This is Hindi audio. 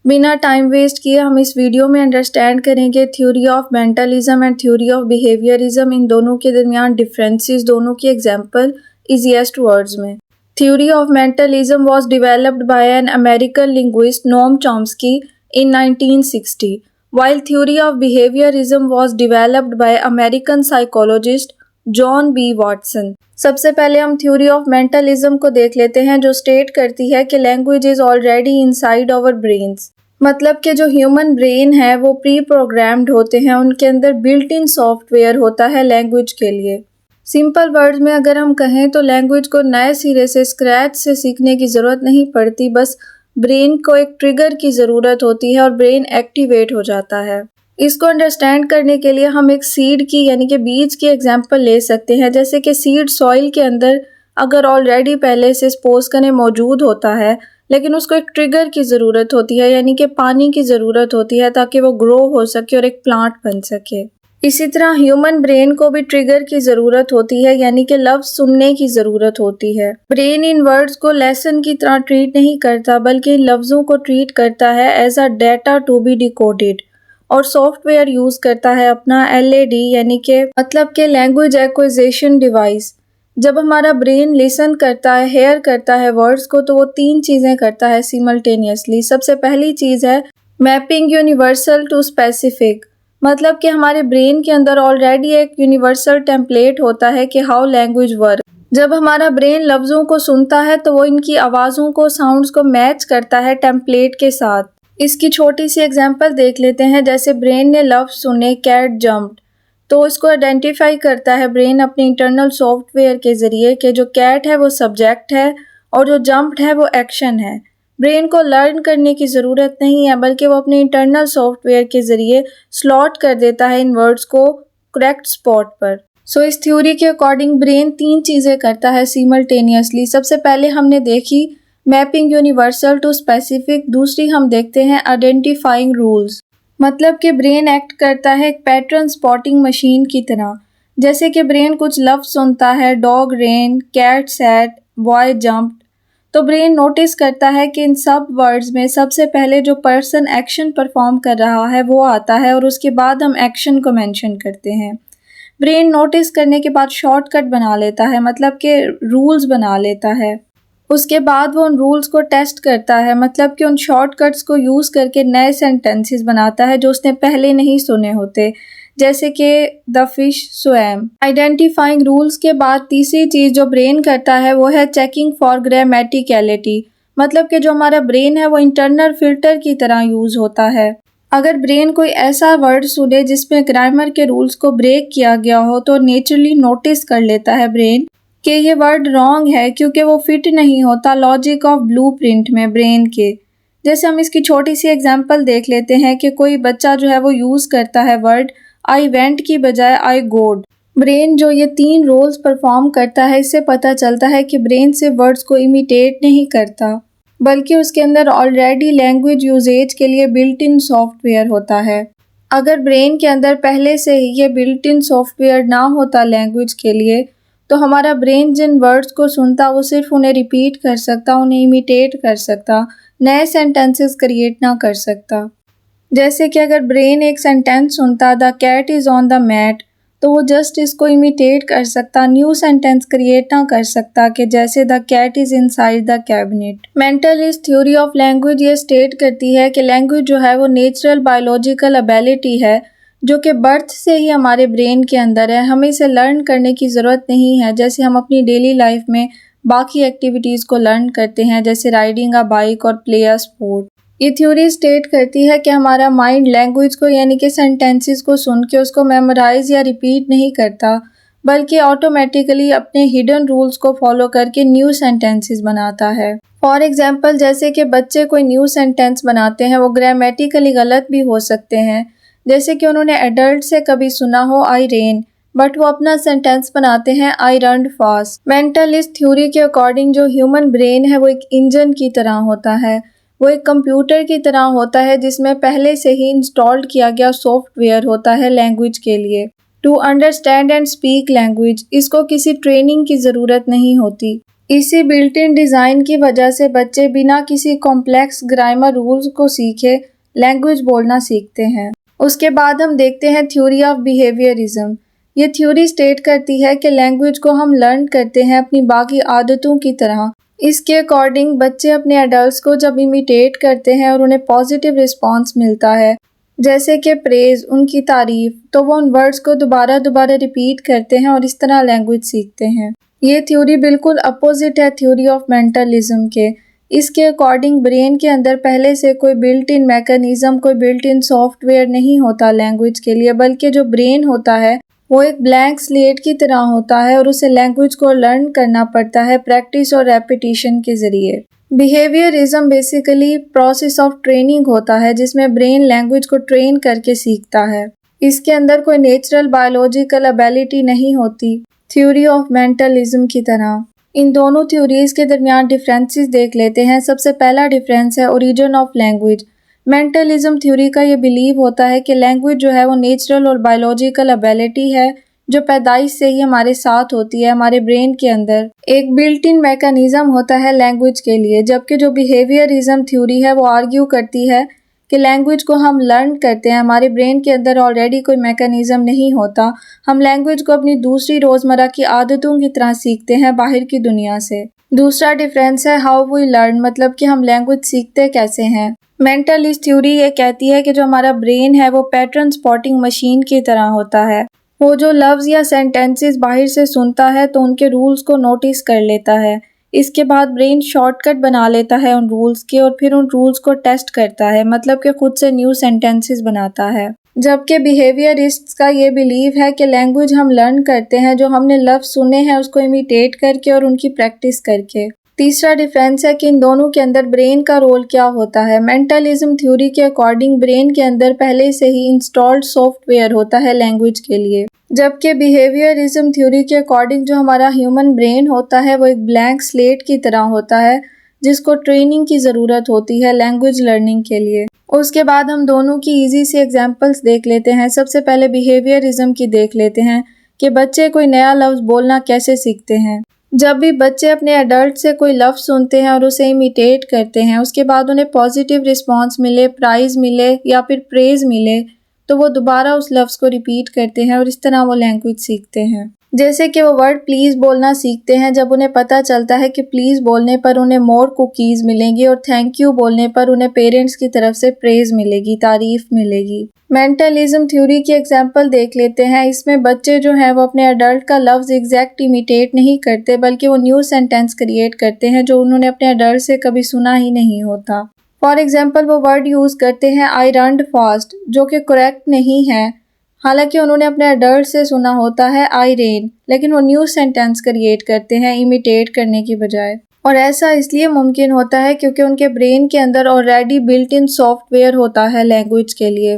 बिना टाइम वेस्ट किए हम इस वीडियो में अंडरस्टैंड करेंगे theory of mentalism and theory of behaviourism, इन दोनों के दरमियान डिफरेंसेस, दोनों की एग्जांपल इजीएस्ट वर्ड्स में। Theory of mentalism was developed by an American linguist Noam Chomsky in 1960, while theory of behaviorism was developed by American psychologist John B Watson. सबसे पहले हम थ्योरी ऑफ मेंटलिज्म को देख लेते हैं, जो स्टेट करती है कि language is already inside our brains. मतलब कि जो ह्यूमन ब्रेन है वो प्री प्रोग्राम्ड होते हैं, उनके अंदर बिल्ट इन सॉफ्टवेयर होता है लैंग्वेज के लिए। सिंपल वर्ड्स में अगर हम कहें तो लैंग्वेज को नए सिरे से स्क्रैच से सीखने की ज़रूरत नहीं पड़ती, बस ब्रेन को एक ट्रिगर की ज़रूरत होती है और ब्रेन एक्टिवेट हो जाता है। इसको अंडरस्टैंड करने के लिए हम एक सीड की यानी कि बीज की एग्जांपल ले सकते हैं। जैसे कि सीड सॉइल के अंदर अगर ऑलरेडी पहले से सपोज करें मौजूद होता है, लेकिन उसको एक ट्रिगर की ज़रूरत होती है यानी कि पानी की ज़रूरत होती है ताकि वो ग्रो हो सके और एक प्लांट बन सके। इसी तरह ह्यूमन ब्रेन को भी ट्रिगर की ज़रूरत होती है यानी कि लफ्ज़ सुनने की ज़रूरत होती है। ब्रेन इन वर्ड्स को लेसन की तरह ट्रीट नहीं करता बल्कि इन लफ्ज़ों को ट्रीट करता है as a data to be decoded और सॉफ्टवेयर यूज़ करता है अपना LAD यानी कि मतलब के लैंग्वेज एक्विजिशन डिवाइस। जब हमारा ब्रेन लिसन करता है, हेयर करता है वर्ड्स को, तो वो 3 चीज़ें करता है सिमल्टेनियसली। सबसे पहली चीज़ है मैपिंग यूनिवर्सल टू स्पेसिफिक, मतलब कि हमारे ब्रेन के अंदर ऑलरेडी एक यूनिवर्सल टेम्पलेट होता है कि हाउ लैंग्वेज वर्क। जब हमारा ब्रेन लफ्ज़ों को सुनता है तो वो इनकी आवाज़ों को, साउंड्स को मैच करता है टेम्पलेट के साथ। इसकी छोटी सी एग्जांपल देख लेते हैं। जैसे ब्रेन ने लफ्ज़ सुने कैट जम्प्ड, तो इसको आइडेंटिफाई करता है ब्रेन अपने इंटरनल सॉफ्टवेयर के ज़रिए कि जो कैट है वो सब्जेक्ट है और जो जम्प्ड है वो एक्शन है। ब्रेन को लर्न करने की ज़रूरत नहीं है बल्कि वो अपने इंटरनल सॉफ्टवेयर के ज़रिए स्लॉट कर देता है इन वर्ड्स को करेक्ट स्पॉट पर। सो इस थ्योरी के अकॉर्डिंग ब्रेन 3 चीज़ें करता है सिमल्टेनियसली। सबसे पहले हमने देखी मैपिंग यूनिवर्सल टू स्पेसिफिक, दूसरी हम देखते हैं आइडेंटिफाइंग रूल्स। मतलब कि ब्रेन एक्ट करता है एक पैटर्न स्पॉटिंग मशीन की तरह। जैसे कि ब्रेन कुछ लफ्ज़ सुनता है, dog ran, cat sat, boy jumped, तो ब्रेन नोटिस करता है कि इन सब वर्ड्स में सबसे पहले जो पर्सन एक्शन परफॉर्म कर रहा है वो आता है और उसके बाद हम एक्शन को मेंशन करते हैं। ब्रेन नोटिस करने के बाद शॉर्टकट बना लेता है, मतलब कि रूल्स बना लेता है। उसके बाद वो उन रूल्स को टेस्ट करता है, मतलब कि उन शॉर्टकट्स को यूज़ करके नए सेंटेंसेस बनाता है जो उसने पहले नहीं सुने होते। जैसे कि the fish swum. Identifying rules के बाद तीसरी चीज़ जो ब्रेन करता है वो है चेकिंग फॉर ग्रामेटिकलिटी, मतलब कि जो हमारा ब्रेन है वो इंटरनल फिल्टर की तरह यूज़ होता है। अगर ब्रेन कोई ऐसा वर्ड सुने जिसमें ग्रामर के रूल्स को ब्रेक किया गया हो तो नेचुरली नोटिस कर लेता है ब्रेन कि ये वर्ड रॉन्ग है क्योंकि वो फिट नहीं होता लॉजिक ऑफ ब्लूप्रिंट में ब्रेन के। जैसे हम इसकी छोटी सी एग्जांपल देख लेते हैं कि कोई बच्चा जो है वो यूज़ करता है वर्ड आई वेंट की बजाय आई गोड। ब्रेन जो ये 3 रोल्स परफॉर्म करता है, इससे पता चलता है कि ब्रेन से वर्ड्स को इमिटेट नहीं करता बल्कि उसके अंदर ऑलरेडी लैंग्वेज यूजेज के लिए बिल्ट इन सॉफ्टवेयर होता है। अगर ब्रेन के अंदर पहले से ही ये बिल्ट इन सॉफ्टवेयर ना होता लैंग्वेज के लिए, तो हमारा ब्रेन जिन वर्ड्स को सुनता वो सिर्फ उन्हें रिपीट कर सकता, उन्हें इमिटेट कर सकता, नए सेंटेंसेस क्रिएट ना कर सकता। जैसे कि अगर ब्रेन एक सेंटेंस सुनता the cat is on the mat, तो वो जस्ट इसको इमिटेट कर सकता, न्यू सेंटेंस क्रिएट ना कर सकता कि जैसे the cat is inside the cabinet. Mentalist theory of language ये स्टेट करती है कि लैंग्वेज जो है वो नेचुरल बायोलॉजिकल एबिलिटी है जो कि बर्थ से ही हमारे ब्रेन के अंदर है। हमें इसे लर्न करने की ज़रूरत नहीं है, जैसे हम अपनी डेली लाइफ में बाकी एक्टिविटीज़ को लर्न करते हैं, जैसे राइडिंग अ बाइक और प्ले अ स्पोर्ट। ये थ्योरी स्टेट करती है कि हमारा माइंड लैंग्वेज को यानी कि सेंटेंसेस को सुन के उसको मेमोराइज या रिपीट नहीं करता बल्कि ऑटोमेटिकली अपने हिडन रूल्स को फॉलो करके न्यू सेंटेंसेस बनाता है। फॉर एग्जांपल जैसे कि बच्चे कोई न्यू सेंटेंस बनाते हैं, वो ग्रामेटिकली गलत भी हो सकते हैं। जैसे कि उन्होंने एडल्ट से कभी सुना हो आई रेन, बट वो अपना सेंटेंस बनाते हैं I run fast. Mentalist theory के अकॉर्डिंग जो ह्यूमन ब्रेन है वो एक इंजन की तरह होता है, वो एक कंप्यूटर की तरह होता है जिसमें पहले से ही इंस्टॉल्ड किया गया सॉफ्टवेयर होता है लैंग्वेज के लिए। To understand and speak language, इसको किसी ट्रेनिंग की ज़रूरत नहीं होती। इसी बिल्ट इन डिज़ाइन की वजह से बच्चे बिना किसी कॉम्प्लेक्स ग्रामर रूल्स को सीखे लैंग्वेज बोलना सीखते हैं। उसके बाद हम देखते हैं थ्योरी ऑफ बिहेवियरिज्म। ये थ्योरी स्टेट करती है कि लैंग्वेज को हम लर्न करते हैं अपनी बाकी आदतों की तरह। इसके अकॉर्डिंग बच्चे अपने एडल्ट्स को जब इमिटेट करते हैं और उन्हें पॉजिटिव रिस्पॉन्स मिलता है, जैसे कि प्रेज़, उनकी तारीफ़, तो वो उन वर्ड्स को दोबारा दोबारा रिपीट करते हैं और इस तरह लैंग्वेज सीखते हैं। ये थ्योरी बिल्कुल अपोजिट है थ्योरी ऑफ मेंटलिज्म के। इसके अकॉर्डिंग ब्रेन के अंदर पहले से कोई बिल्ट इन मैकेनिज्म, कोई बिल्ट इन सॉफ्टवेयर नहीं होता लैंग्वेज के लिए, बल्कि जो ब्रेन होता है वो एक ब्लैंक स्लेट की तरह होता है और उसे लैंग्वेज को लर्न करना पड़ता है प्रैक्टिस और रेपिटेशन के ज़रिए। Behaviourism basically process of training होता है जिसमें ब्रेन लैंग्वेज को ट्रेन करके सीखता है। इसके अंदर कोई नेचुरल बायोलॉजिकल एबिलिटी नहीं होती थ्योरी ऑफ मेंटलिज्म की तरह। इन दोनों थ्योरीज के दरमियान डिफरेंसेस देख लेते हैं। सबसे पहला डिफरेंस है origin of language. Mentalism theory का ये बिलीव होता है कि लैंग्वेज जो है वो नेचुरल और बायोलॉजिकल एबिलिटी है जो पैदाइश से ही हमारे साथ होती है, हमारे ब्रेन के अंदर एक बिल्ट इन मैकेनिज्म होता है लैंग्वेज के लिए। जबकि जो बिहेवियरिज्म थ्योरी है वो आर्ग्यू करती है कि लैंग्वेज को हम लर्न करते हैं, हमारे ब्रेन के अंदर ऑलरेडी कोई मैकेनिज्म नहीं होता, हम लैंग्वेज को अपनी दूसरी रोज़मर्रा की आदतों की तरह सीखते हैं बाहर की दुनिया से। दूसरा डिफरेंस है हाउ वी लर्न, मतलब कि हम लैंग्वेज सीखते कैसे हैं। मेंटलिस्ट थ्योरी ये कहती है कि जो हमारा ब्रेन है वो पैटर्न स्पॉटिंग मशीन की तरह होता है। वो जो लफ्ज़ या सेंटेंसेस बाहर से सुनता है तो उनके रूल्स को नोटिस कर लेता है। इसके बाद ब्रेन शॉर्टकट बना लेता है उन रूल्स के और फिर उन रूल्स को टेस्ट करता है, मतलब कि खुद से न्यू सेंटेंसेस बनाता है। जबकि बिहेवियरिस्ट्स का ये बिलीव है कि लैंग्वेज हम लर्न करते हैं जो हमने लफ्ज़ सुने हैं उसको इमिटेट करके और उनकी प्रैक्टिस करके। तीसरा डिफरेंस है कि इन दोनों के अंदर ब्रेन का रोल क्या होता है। मेंटलिज्म थ्योरी के अकॉर्डिंग ब्रेन के अंदर पहले से ही इंस्टॉल्ड सॉफ्टवेयर होता है लैंग्वेज के लिए, जबकि बिहेवियरिज्म थ्योरी के अकॉर्डिंग जो हमारा ह्यूमन ब्रेन होता है वो एक ब्लैंक स्लेट की तरह होता है जिसको ट्रेनिंग की ज़रूरत होती है लैंग्वेज लर्निंग के लिए। उसके बाद हम दोनों की इजी सी एग्जांपल्स देख लेते हैं। सबसे पहले बिहेवियरिज्म की देख लेते हैं कि बच्चे कोई नया लफ्ज़ बोलना कैसे सीखते हैं। जब भी बच्चे अपने एडल्ट से कोई लफ्ज़ सुनते हैं और उसे इमिटेट करते हैं, उसके बाद उन्हें पॉजिटिव रिस्पॉन्स मिले, प्राइज़ मिले या फिर प्रेज़ मिले, तो वो दोबारा उस लफ्ज़ को रिपीट करते हैं और इस तरह वो लैंग्वेज सीखते हैं। जैसे कि वो वर्ड प्लीज़ बोलना सीखते हैं जब उन्हें पता चलता है कि प्लीज़ बोलने पर उन्हें मोर कुकीज़ मिलेंगी और थैंक यू बोलने पर उन्हें पेरेंट्स की तरफ से प्रेज़ मिलेगी, तारीफ़ मिलेगी। मेंटलिज्म थ्योरी की एग्जांपल देख लेते हैं। इसमें बच्चे जो हैं वो अपने एडल्ट का लफ्ज़ एग्जैक्ट इमिटेट नहीं करते बल्कि वो न्यू सेंटेंस क्रिएट करते हैं जो उन्होंने अपने एडल्ट से कभी सुना ही नहीं होता। फॉर एग्जांपल वो वर्ड यूज़ करते हैं आई रन्ड फास्ट, जो कि करेक्ट नहीं है, हालांकि उन्होंने अपने एडल्ट से सुना होता है आई रेन, लेकिन वो न्यू सेंटेंस क्रिएट करते हैं इमिटेट करने की बजाय। और ऐसा इसलिए मुमकिन होता है क्योंकि उनके ब्रेन के अंदर ऑलरेडी बिल्ट इन सॉफ्टवेयर होता है लैंग्वेज के लिए।